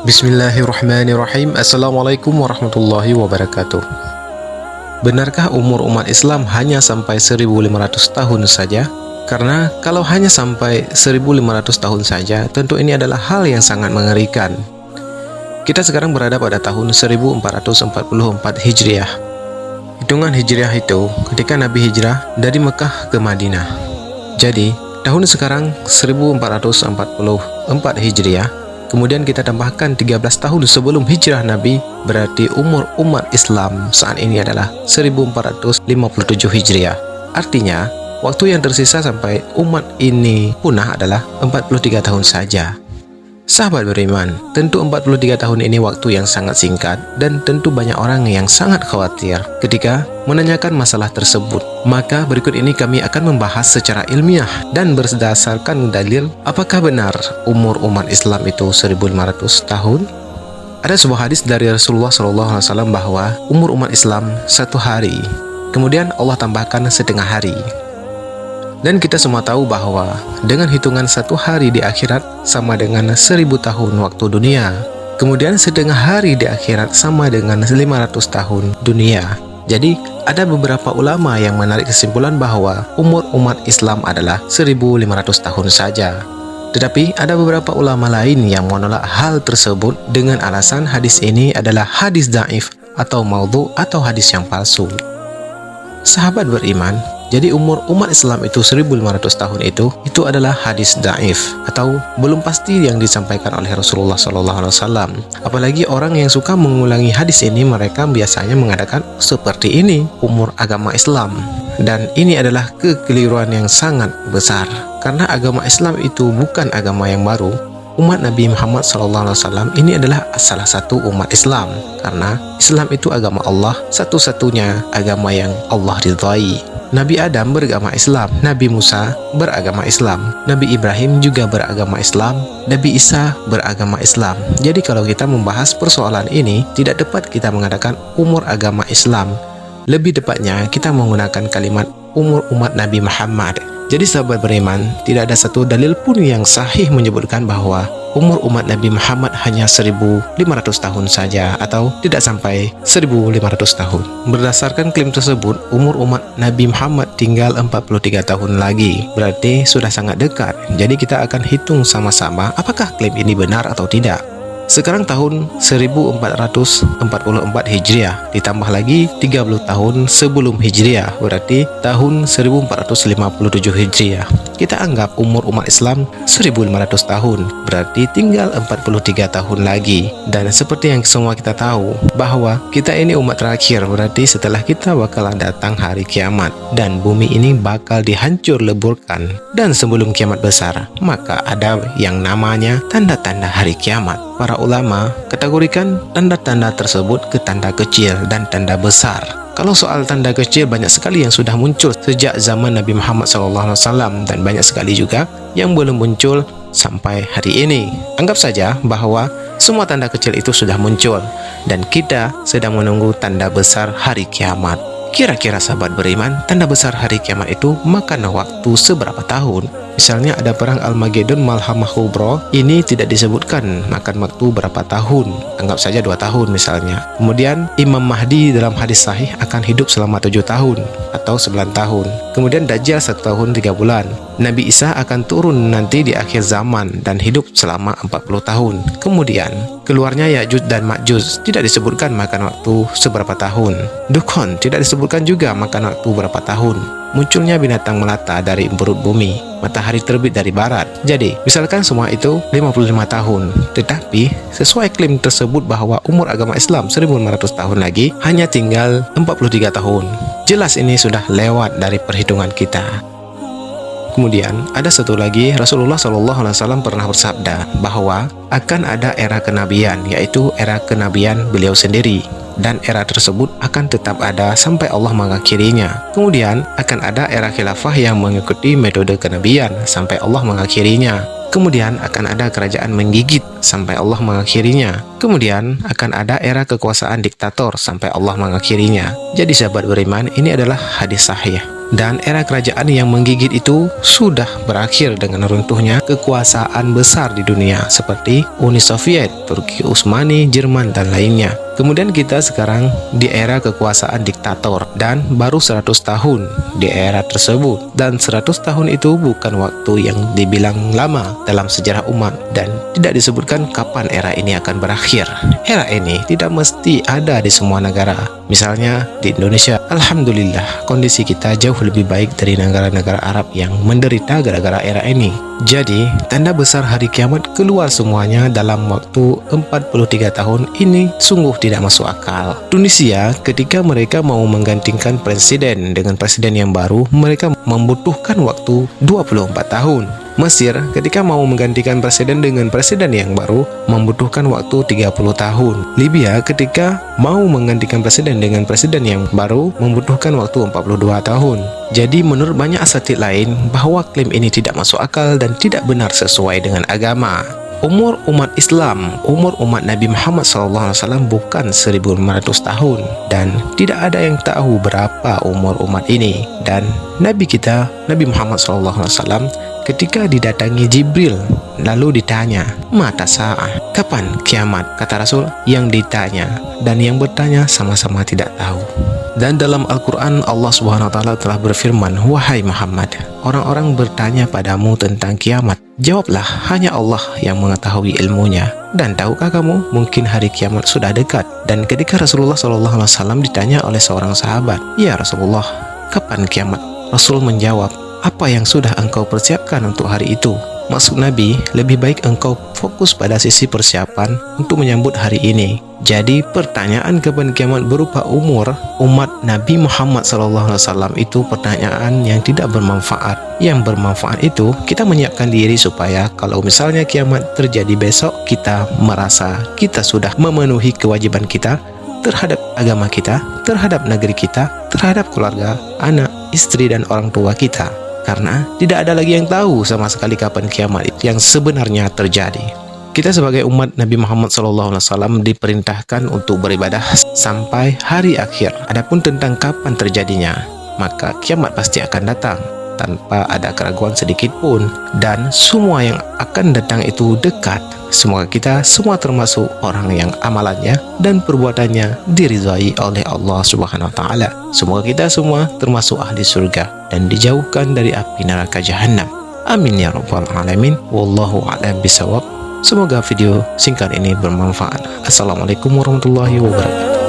Bismillahirrahmanirrahim. Assalamualaikum warahmatullahi wabarakatuh. Benarkah umur umat Islam hanya sampai 1500 tahun saja? Karena kalau hanya sampai 1500 tahun saja, tentu ini adalah hal yang sangat mengerikan. Kita sekarang berada pada tahun 1444 Hijriah. Hitungan Hijriah itu ketika Nabi hijrah dari Mekah ke Madinah. Jadi, tahun sekarang 1444 Hijriah. Kemudian kita tambahkan 13 tahun sebelum hijrah Nabi, berarti umur umat Islam saat ini adalah 1457 Hijriah. Artinya, waktu yang tersisa sampai umat ini punah adalah 43 tahun saja. Sahabat beriman, tentu 43 tahun ini waktu yang sangat singkat dan tentu banyak orang yang sangat khawatir ketika menanyakan masalah tersebut. Maka berikut ini kami akan membahas secara ilmiah dan berdasarkan dalil apakah benar umur umat Islam itu 1500 tahun. Ada sebuah hadis dari Rasulullah SAW bahwa umur umat Islam 1 hari, kemudian Allah tambahkan setengah hari. Dan kita semua tahu bahwa dengan hitungan 1 hari di akhirat sama dengan 1000 tahun waktu dunia. Kemudian setengah hari di akhirat sama dengan 500 tahun dunia. Jadi ada beberapa ulama yang menarik kesimpulan bahwa umur umat Islam adalah 1500 tahun saja. Tetapi ada beberapa ulama lain yang menolak hal tersebut dengan alasan hadis ini adalah hadis dhaif atau maudhu atau hadis yang palsu. Sahabat beriman, jadi umur umat Islam itu 1500 tahun itu adalah hadis dhaif atau belum pasti yang disampaikan oleh Rasulullah SAW. Apalagi orang yang suka mengulangi hadis ini, mereka biasanya mengatakan seperti ini umur agama Islam. Dan ini adalah kekeliruan yang sangat besar, karena agama Islam itu bukan agama yang baru. Umat Nabi Muhammad SAW ini adalah salah satu umat Islam, karena Islam itu agama Allah, satu-satunya agama yang Allah ridhai. Nabi Adam beragama Islam, Nabi Musa beragama Islam, Nabi Ibrahim juga beragama Islam, Nabi Isa beragama Islam. Jadi kalau kita membahas persoalan ini, tidak tepat kita mengatakan umur agama Islam. Lebih tepatnya kita menggunakan kalimat umur umat Nabi Muhammad. Jadi sahabat beriman, tidak ada satu dalil pun yang sahih menyebutkan bahwa umur umat Nabi Muhammad hanya 1500 tahun saja atau tidak sampai 1500 tahun. Berdasarkan klaim tersebut, umur umat Nabi Muhammad tinggal 43 tahun lagi. Berarti sudah sangat dekat. Jadi kita akan hitung sama-sama apakah klaim ini benar atau tidak. Sekarang tahun 1444 Hijriah ditambah lagi 30 tahun sebelum Hijriah, berarti tahun 1457 Hijriah. Kita anggap umur umat Islam 1500 tahun, berarti tinggal 43 tahun lagi. Dan seperti yang semua kita tahu bahwa kita ini umat terakhir, berarti setelah kita bakalan datang hari kiamat dan bumi ini bakal dihancur leburkan. Dan sebelum kiamat besar, maka ada yang namanya tanda-tanda hari kiamat. Para ulama kategorikan tanda-tanda tersebut ke tanda kecil dan tanda besar. Kalau soal tanda kecil, banyak sekali yang sudah muncul sejak zaman Nabi Muhammad SAW dan banyak sekali juga yang belum muncul sampai hari ini. Anggap saja bahwa semua tanda kecil itu sudah muncul dan kita sedang menunggu tanda besar hari kiamat. Kira-kira sahabat beriman, tanda besar hari kiamat itu makan waktu seberapa tahun? Misalnya ada perang Al-Magedon Malhamah Kubra, ini tidak disebutkan makan waktu berapa tahun, anggap saja 2 tahun misalnya. Kemudian Imam Mahdi dalam hadis sahih akan hidup selama 7 tahun atau 9 tahun. Kemudian Dajjal 1 tahun 3 bulan. Nabi Isa akan turun nanti di akhir zaman dan hidup selama 40 tahun. Kemudian keluarnya Ya'juj dan Ma'juj, tidak disebutkan makan waktu seberapa tahun. Dukhan tidak disebutkan juga makan waktu berapa tahun. Munculnya binatang melata dari perut bumi, matahari terbit dari barat. Jadi, misalkan semua itu 55 tahun, tetapi sesuai klaim tersebut bahwa umur agama Islam 1500 tahun lagi hanya tinggal 43 tahun. Jelas ini sudah lewat dari perhitungan kita. Kemudian ada satu lagi, Rasulullah SAW pernah bersabda bahwa akan ada era kenabian, yaitu era kenabian beliau sendiri. Dan era tersebut akan tetap ada sampai Allah mengakhirinya. Kemudian akan ada era khilafah yang mengikuti metode kenabian sampai Allah mengakhirinya. Kemudian akan ada kerajaan menggigit sampai Allah mengakhirinya. Kemudian akan ada era kekuasaan diktator sampai Allah mengakhirinya. Jadi sahabat beriman, ini adalah hadis sahih Dan era kerajaan yang menggigit itu sudah berakhir dengan runtuhnya kekuasaan besar di dunia seperti Uni Soviet, Turki Utsmani, Jerman, dan lainnya. Kemudian kita sekarang di era kekuasaan diktator dan baru 100 tahun di era tersebut. Dan 100 tahun itu bukan waktu yang dibilang lama dalam sejarah umat dan tidak disebutkan kapan era ini akan berakhir. Era ini tidak mesti ada di semua negara. Misalnya di Indonesia, alhamdulillah kondisi kita jauh lebih baik dari negara-negara Arab yang menderita gara-gara era ini. Jadi, tanda besar hari kiamat keluar semuanya dalam waktu 43 tahun ini sungguh tidak masuk akal. Tunisia, ketika mereka mau menggantikan presiden dengan presiden yang baru, mereka membutuhkan waktu 24 tahun. Mesir, ketika mau menggantikan presiden dengan presiden yang baru, membutuhkan waktu 30 tahun. Libya, ketika mau menggantikan presiden dengan presiden yang baru, membutuhkan waktu 42 tahun. Jadi menurut banyak asatidz lain, bahwa klaim ini tidak masuk akal dan tidak benar sesuai dengan agama. Umur umat Islam, umur umat Nabi Muhammad SAW bukan 1500 tahun dan tidak ada yang tahu berapa umur umat ini. Dan Nabi kita, Nabi Muhammad SAW, ketika didatangi Jibril lalu ditanya, "Mata sa'ah?" Kapan kiamat? Kata Rasul, yang ditanya dan yang bertanya sama-sama tidak tahu. Dan dalam Al-Quran Allah Subhanahu wa Ta'ala telah berfirman, "Wahai Muhammad, orang-orang bertanya padamu tentang kiamat. Jawablah, hanya Allah yang mengetahui ilmunya. Dan tahukah kamu, mungkin hari kiamat sudah dekat." Dan ketika Rasulullah SAW ditanya oleh seorang sahabat, "Ya Rasulullah, kapan kiamat?" Rasul menjawab, "Apa yang sudah engkau persiapkan untuk hari itu?" Maksud Nabi, lebih baik engkau fokus pada sisi persiapan untuk menyambut hari ini. Jadi pertanyaan kapan kiamat berupa umur umat Nabi Muhammad SAW itu pertanyaan yang tidak bermanfaat. Yang bermanfaat itu kita menyiapkan diri supaya kalau misalnya kiamat terjadi besok, kita merasa kita sudah memenuhi kewajiban kita terhadap agama kita, terhadap negeri kita, terhadap keluarga, anak, istri, dan orang tua kita. Karena tidak ada lagi yang tahu sama sekali kapan kiamat yang sebenarnya terjadi. Kita sebagai umat Nabi Muhammad SAW diperintahkan untuk beribadah sampai hari akhir. Adapun tentang kapan terjadinya, maka kiamat pasti akan datang tanpa ada keraguan sedikit pun. Dan semua yang akan datang itu dekat. Semoga kita semua termasuk orang yang amalannya dan perbuatannya diridhai oleh Allah Subhanahu wa Ta'ala. Semoga kita semua termasuk ahli surga dan dijauhkan dari api neraka jahanam. Amin ya rabbal alamin. Wallahu a'lam bishawab. Semoga video singkat ini bermanfaat. Assalamualaikum warahmatullahi wabarakatuh.